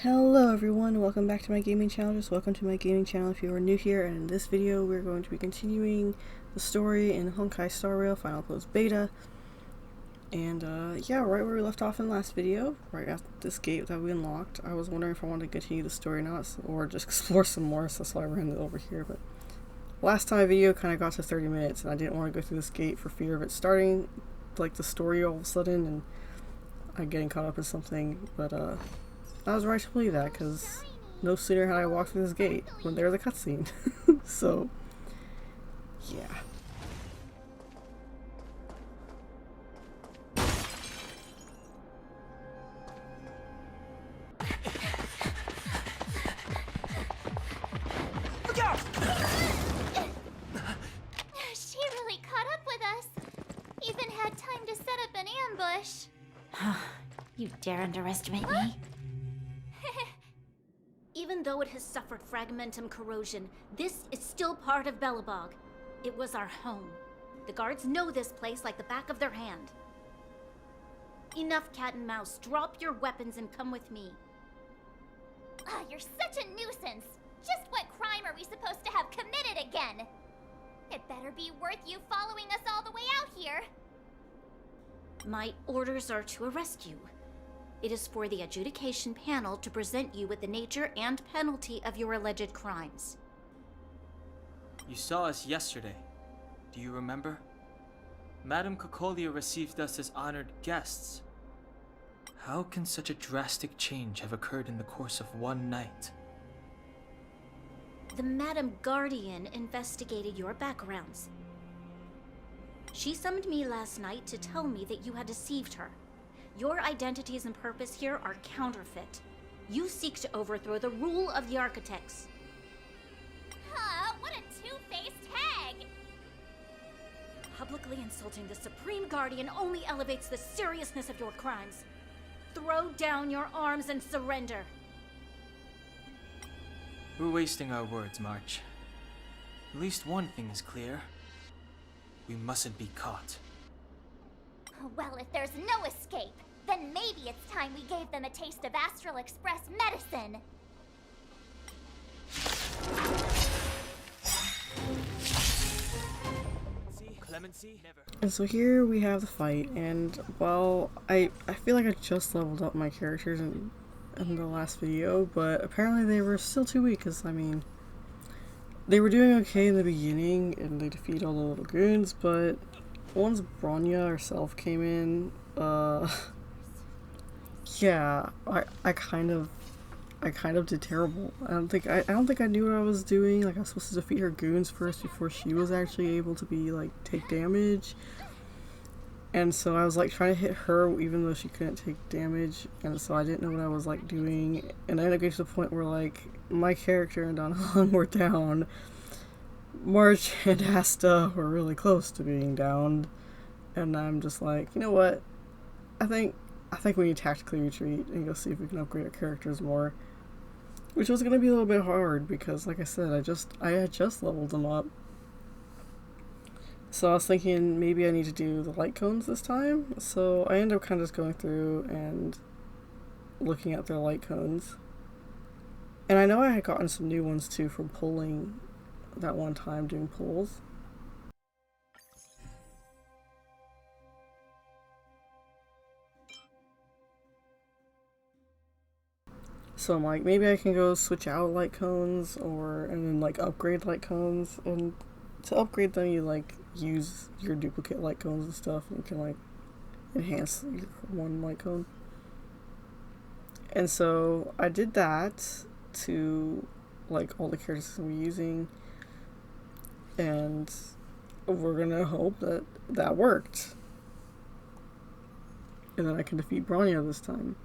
Hello everyone, welcome back to my gaming channel. Just welcome to my gaming channel if you are new here, and in this video we're going to be continuing the story in Honkai Star Rail Final Close Beta. And yeah, right where we left off in the last video, right after this gate that we unlocked, I was wondering if I wanted to continue the story or not, or just explore some more, so that's why I ran it over here. But last time my video kind of got to 30 minutes and I didn't want to go through this gate for fear of it starting like the story all of a sudden and I'm getting caught up in something. But I was right to believe that, because no sooner had I walked through this gate when there was a cutscene. So, yeah. Look out! She really caught up with us. Even had time to set up an ambush. You dare underestimate me? Even though it has suffered fragmentum corrosion, this is still part of Belobog. It was our home. The guards know this place like the back of their hand. Enough cat and mouse. Drop your weapons and come with me. You're such a nuisance. Just what crime are we supposed to have committed again? It better be worth you following us all the way out here. My orders are to arrest you. It is for the adjudication panel to present you with the nature and penalty of your alleged crimes. You saw us yesterday. Do you remember? Madame Cocolia received us as honored guests. How can such a drastic change have occurred in the course of one night? The Madame Guardian investigated your backgrounds. She summoned me last night to tell me that you had deceived her. Your identities and purpose here are counterfeit. You seek to overthrow the rule of the architects. What a two-faced hag! Publicly insulting the Supreme Guardian only elevates the seriousness of your crimes. Throw down your arms and surrender. We're wasting our words, March. At least one thing is clear. We mustn't be caught. Well, if there's no escape, then maybe it's time we gave them a taste of Astral Express medicine. Clemency? Never. And so here we have the fight, and well, I feel like I just leveled up my characters in the last video, but apparently they were still too weak, because, I mean, they were doing okay in the beginning, and they defeated all the little goons, but once Bronya herself came in, yeah, I kind of did terrible. I don't think I knew what I was doing. Like, I was supposed to defeat her goons first before she was actually able to be like take damage. And so I was like trying to hit her even though she couldn't take damage, and so I didn't know what I was like doing. And I ended up getting to the point where like my character and Donahong were down. March and Asta were really close to being downed, and I'm just like, you know what? I think we need to tactically retreat and go see if we can upgrade our characters more. Which was gonna be a little bit hard because, like I said, I had just leveled them up. So I was thinking maybe I need to do the light cones this time. So I ended up kind of just going through and looking at their light cones. And I know I had gotten some new ones too from pulling that one time doing pulls. So I'm like, maybe I can go switch out light cones and then like upgrade light cones. And to upgrade them, you like use your duplicate light cones and stuff, and you can like enhance your one light cone. And so I did that to like all the characters I'm using, and we're gonna hope that that worked, and then I can defeat Bronya this time.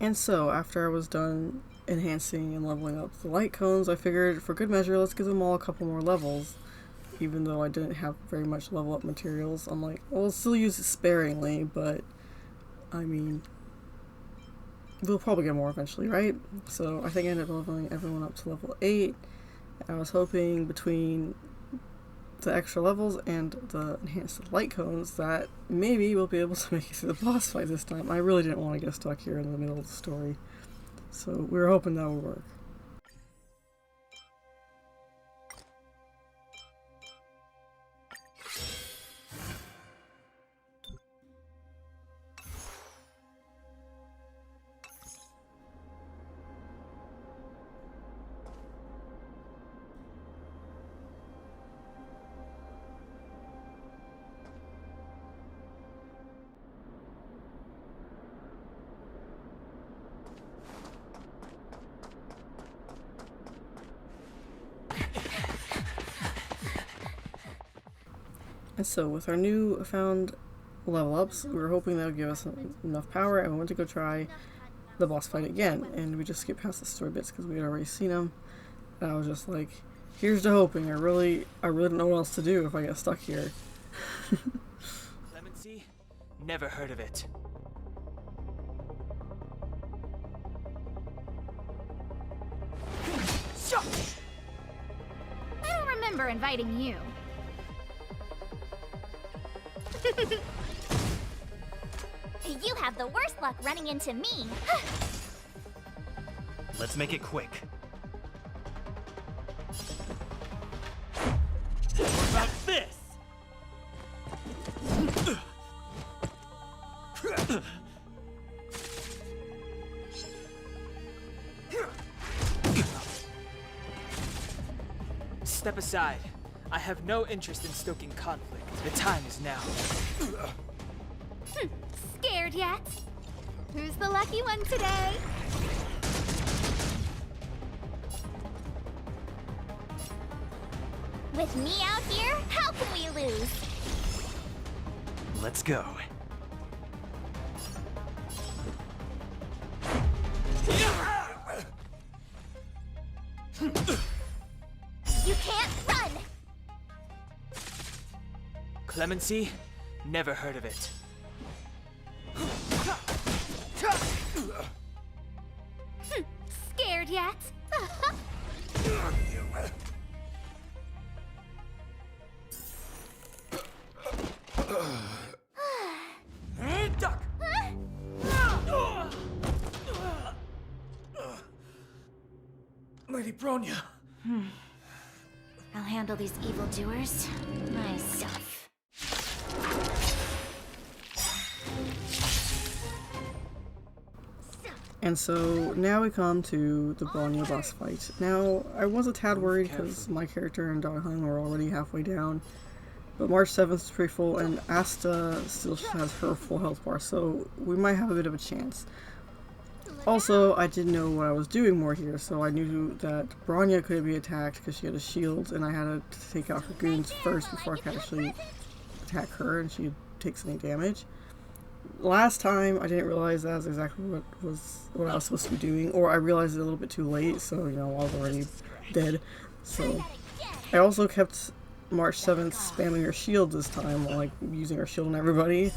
And so, after I was done enhancing and leveling up the light cones, I figured for good measure, let's give them all a couple more levels. Even though I didn't have very much level up materials, I'm like, well, I'll still use it sparingly, but I mean, we'll probably get more eventually, right? So I think I ended up leveling everyone up to level 8. I was hoping between the extra levels and the enhanced light cones that maybe we'll be able to make it through the boss fight this time. I really didn't want to get stuck here in the middle of the story, so we were hoping that would work. And so with our new found level ups, we were hoping that would give us enough power, and we went to go try the boss fight again, and we just skipped past the story bits because we had already seen them. And I was just like, here's to hoping. I really don't know what else to do if I get stuck here. Clemency? Never heard of it. I don't remember inviting you. You have the worst luck running into me. Let's make it quick. What about this? Step aside. I have no interest in stoking conflict. The time is now. Scared yet? Who's the lucky one today? With me out here, how can we lose? Let's go. You can't run! Clemency? Never heard of it. Scared yet? Duck! Lady Bronya! I'll handle these evildoers myself. And so now we come to the Bronya boss fight. Now, I was a tad worried because my character and Dog Hung were already halfway down, But March 7th is pretty full, and Asta still has her full health bar, so we might have a bit of a chance. Also, I didn't know what I was doing more here, so I knew that Bronya couldn't be attacked because she had a shield, and I had to take out her goons first before I could actually attack her, and she takes any damage. Last time, I didn't realize that was exactly what I was supposed to be doing, or I realized it a little bit too late, so, you know, I was already dead. So, I also kept March 7th spamming her shield this time, like using her shield on everybody,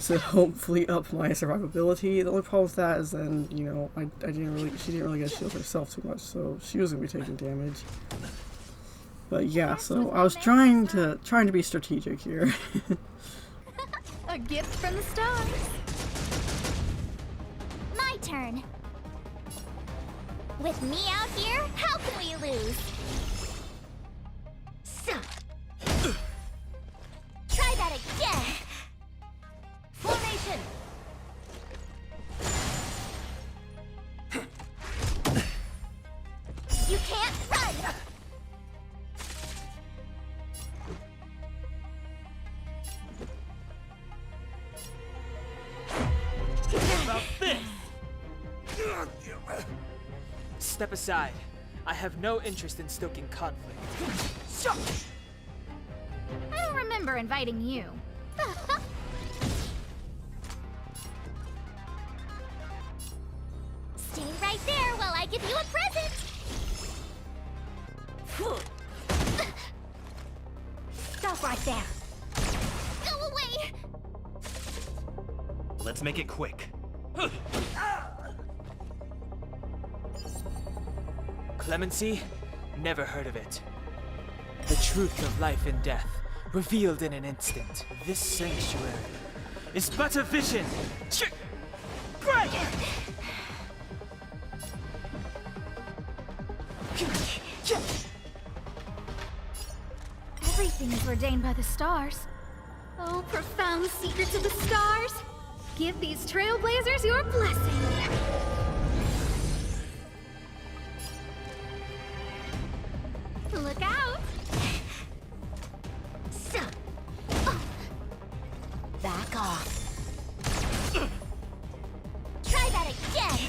to hopefully up my survivability. The only problem with that is then, you know, she didn't really get a shield herself too much, so she was gonna be taking damage. But yeah, so I was trying to be strategic here. A gift from the stars. My turn. With me out here, how can we lose? Try that again. Formation. You can't run. About this! Step aside. I have no interest in stoking conflict. I don't remember inviting you. Stay right there while I give you a present. Stop right there. Go away. Let's make it quick. Clemency? Never heard of it. The truth of life and death, revealed in an instant. This sanctuary is but a vision. Break! Everything is ordained by the stars. Oh, profound secrets of the stars. Give these trailblazers your blessing. Look out! Back off. Try that again.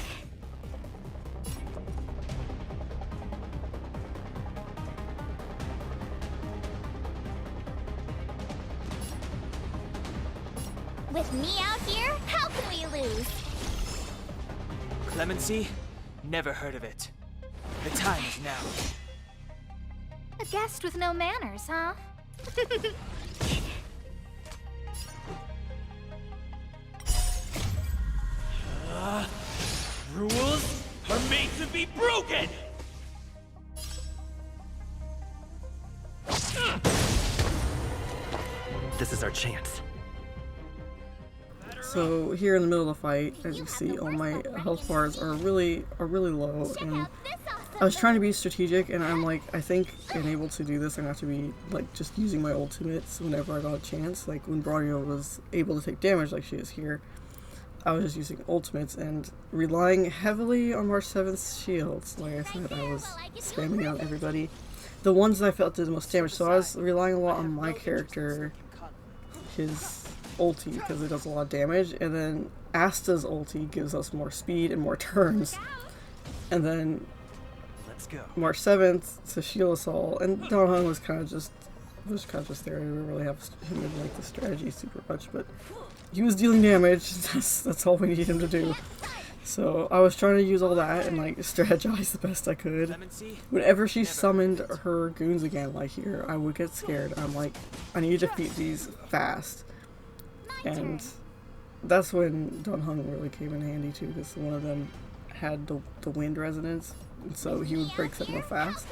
With me out here, how can we lose? Clemency? Never heard of it. The time is now. A guest with no manners, huh? Rules are made to be broken! This is our chance. So here in the middle of the fight, as you see, all my health bars are really low, and I was trying to be strategic, and I'm like, I think being able to do this, I'm gonna have to be like just using my ultimates whenever I got a chance. Like when Bronya was able to take damage like she is here, I was just using ultimates and relying heavily on March 7th's shields. Like I said, I was spamming out everybody. The ones that I felt did the most damage, so I was relying a lot on my character, his ulti, because it does a lot of damage, and then Asta's ulti gives us more speed and more turns. And then Let's go. March 7th to shield us all, and Don Hung was kind of just there. We didn't really have him in like the strategy super much, but he was dealing damage. That's all we needed him to do. So I was trying to use all that and like strategize the best I could. Whenever she summoned her goons again, like here, I would get scared. I'm like, I need to defeat these fast. And that's when Don Hung really came in handy too, because one of them had the wind resonance, and so he would break them real fast.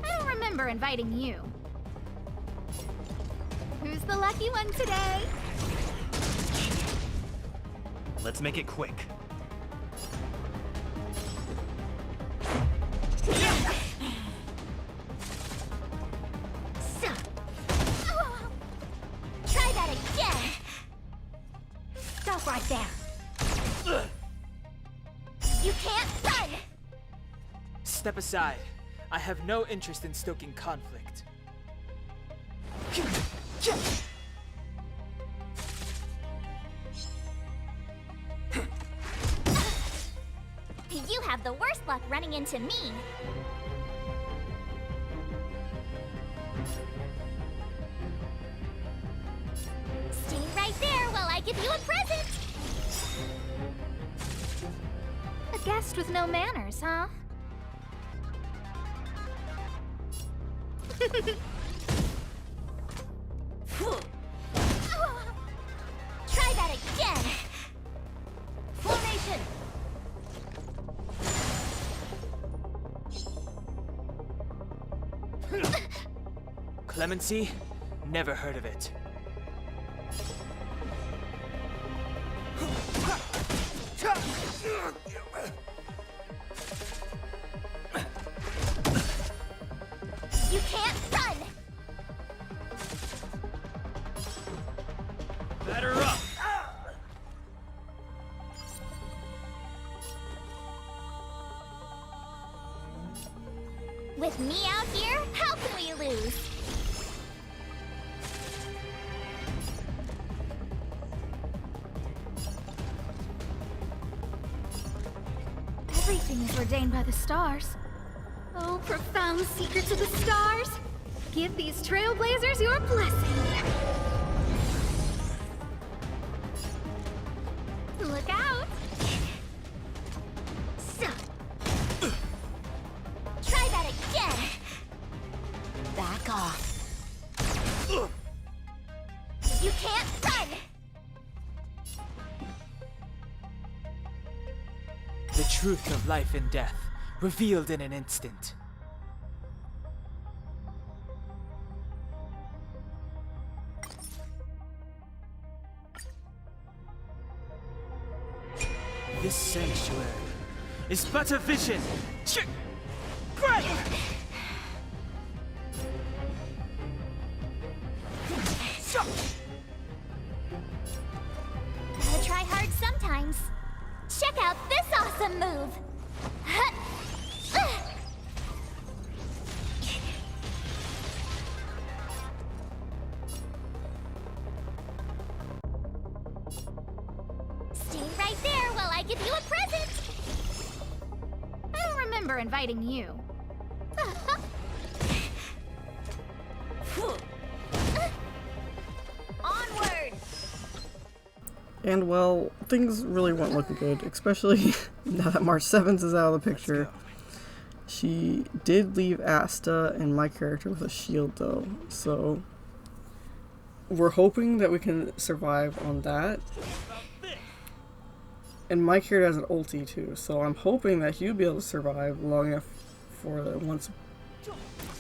I don't remember inviting you. Who's the lucky one today? Let's make it quick. Try that again. Stop right there. You can't run. Step aside. I have no interest in stoking conflict. You have the worst luck running into me. Stay right there while I give you a present. A guest with no manners, huh? Try that again. Formation. Clemency? Never heard of it. You can't run. Batter up! With me out here, how can we lose? Everything is ordained by the stars. Oh, profound secrets of the stars! Give these trailblazers your blessing! Look out! So. Try that again. Back off. You can't run. The truth of life and death, revealed in an instant. This sanctuary is but a vision. Grab! Gotta try hard sometimes. Check out this awesome move. Stay right there while I give you a present. I don't remember inviting you. Onward. And well, things really weren't looking good, especially now that March 7th is out of the picture. She did leave Asta and my character with a shield though, so we're hoping that we can survive on that. And my character has an ulti too, so I'm hoping that he'll be able to survive long enough for once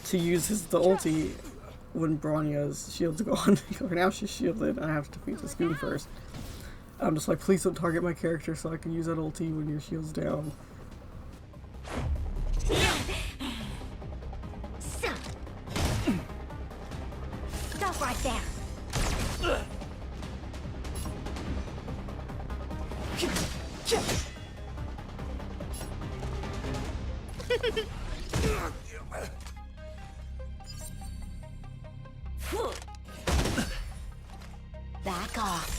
to use the ulti when Bronya's shield's gone. For now she's shielded, and I have to defeat this goon first. I'm just like, please don't target my character so I can use that ulti when your shield's down. Stop right there. Back off.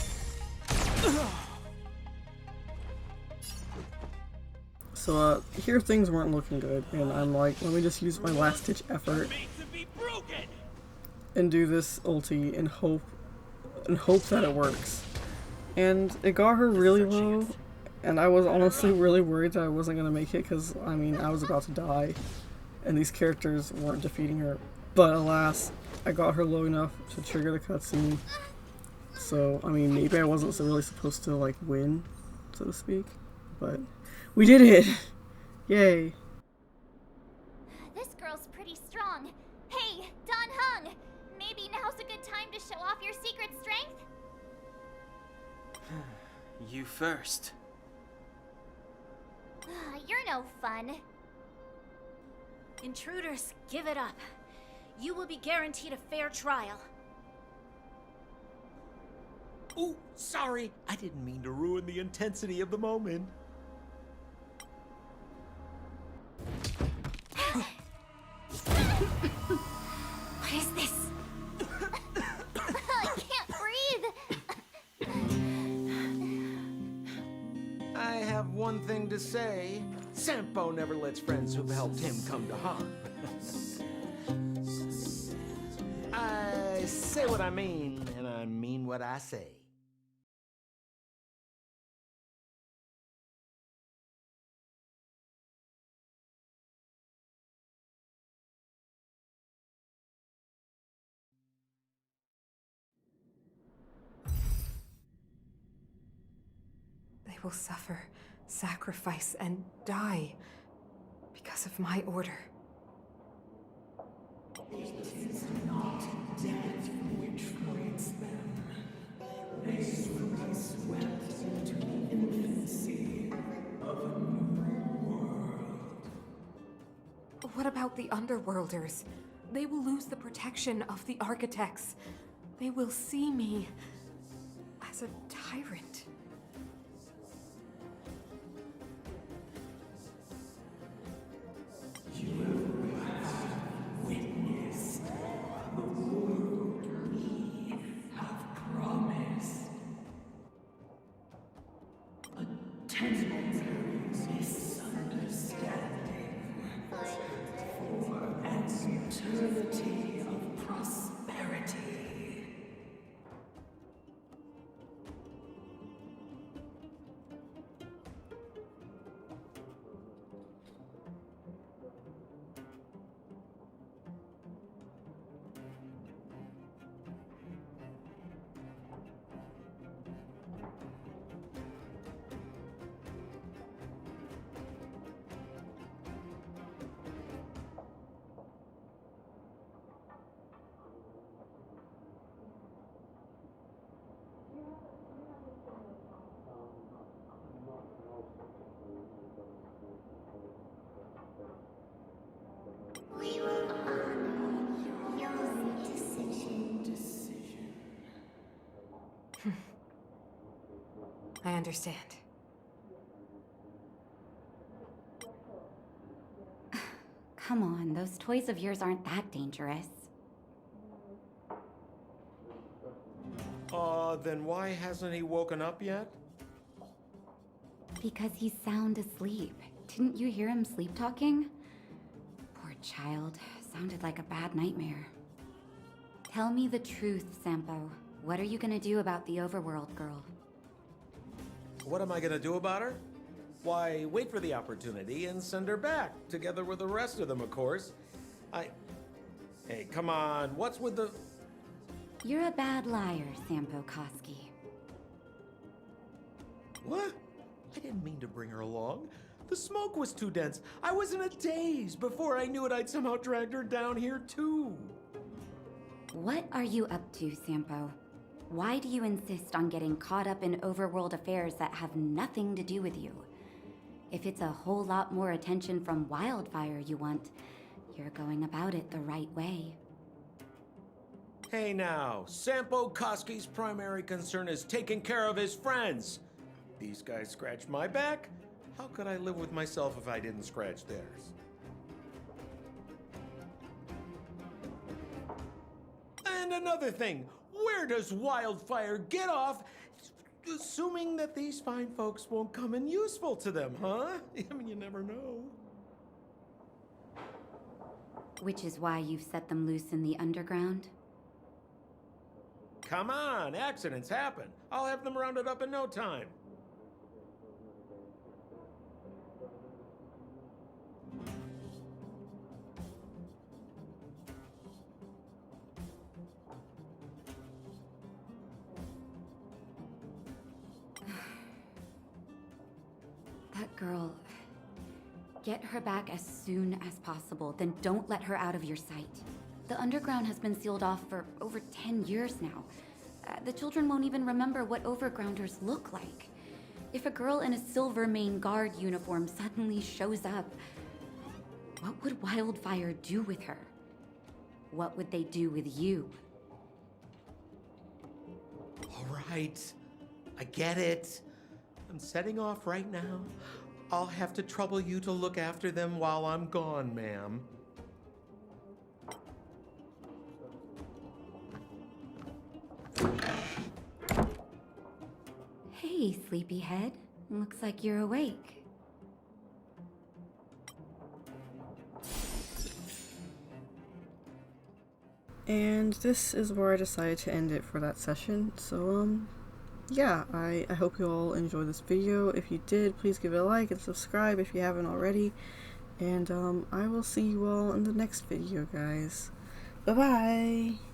So here things weren't looking good, and I'm like, let me just use my last ditch effort and do this ulti and hope that it works. And it got her really low, and I was honestly really worried that I wasn't gonna make it because I mean I was about to die and these characters weren't defeating her. But alas, I got her low enough to trigger the cutscene. So I mean maybe I wasn't really supposed to like win, so to speak, but we did it! Yay! This girl's pretty strong. Hey, Don Hung! Maybe now's a good time to show off your secret strength? You first. You're no fun. Intruders, give it up. You will be guaranteed a fair trial. Ooh, sorry. I didn't mean to ruin the intensity of the moment. What is this? to say, Sampo never lets friends who've helped him come to harm. I say what I mean, and I mean what I say. They will suffer, sacrifice, and die because of my order. It is not death which frees them. They will be swept into the infancy of a new world. What about the Underworlders? They will lose the protection of the Architects. They will see me as a tyrant. Eternity of prosperity. We will honor your decision. I understand. Come on, those toys of yours aren't that dangerous. Then why hasn't he woken up yet? Because he's sound asleep. Didn't you hear him sleep talking? Poor child. Sounded like a bad nightmare. Tell me the truth, Sampo. What are you gonna do about the overworld girl? What am I gonna do about her? Why, wait for the opportunity and send her back, together with the rest of them, of course. Hey, come on, what's with the... You're a bad liar, Sampo Koski. What? I didn't mean to bring her along. The smoke was too dense. I was in a daze. Before I knew it, I'd somehow dragged her down here, too. What are you up to, Sampo? Why do you insist on getting caught up in overworld affairs that have nothing to do with you? If it's a whole lot more attention from Wildfire you want, you're going about it the right way. Hey now, Sampo Koski's primary concern is taking care of his friends. These guys scratched my back. How could I live with myself if I didn't scratch theirs? And another thing, where does Wildfire get off assuming that these fine folks won't come in useful to them, huh? I mean, you never know. Which is why you've set them loose in the underground? Come on, accidents happen. I'll have them rounded up in no time. That girl... Get her back as soon as possible, then don't let her out of your sight. The underground has been sealed off for over 10 years now. The children won't even remember what overgrounders look like. If a girl in a Silver Mane Guard uniform suddenly shows up, what would Wildfire do with her? What would they do with you? All right, I get it. I'm setting off right now. I'll have to trouble you to look after them while I'm gone, ma'am. Hey, sleepyhead. Looks like you're awake. And this is where I decided to end it for that session. So, yeah, I hope you all enjoyed this video. If you did, please give it a like and subscribe if you haven't already. And, I will see you all in the next video, guys. Bye-bye!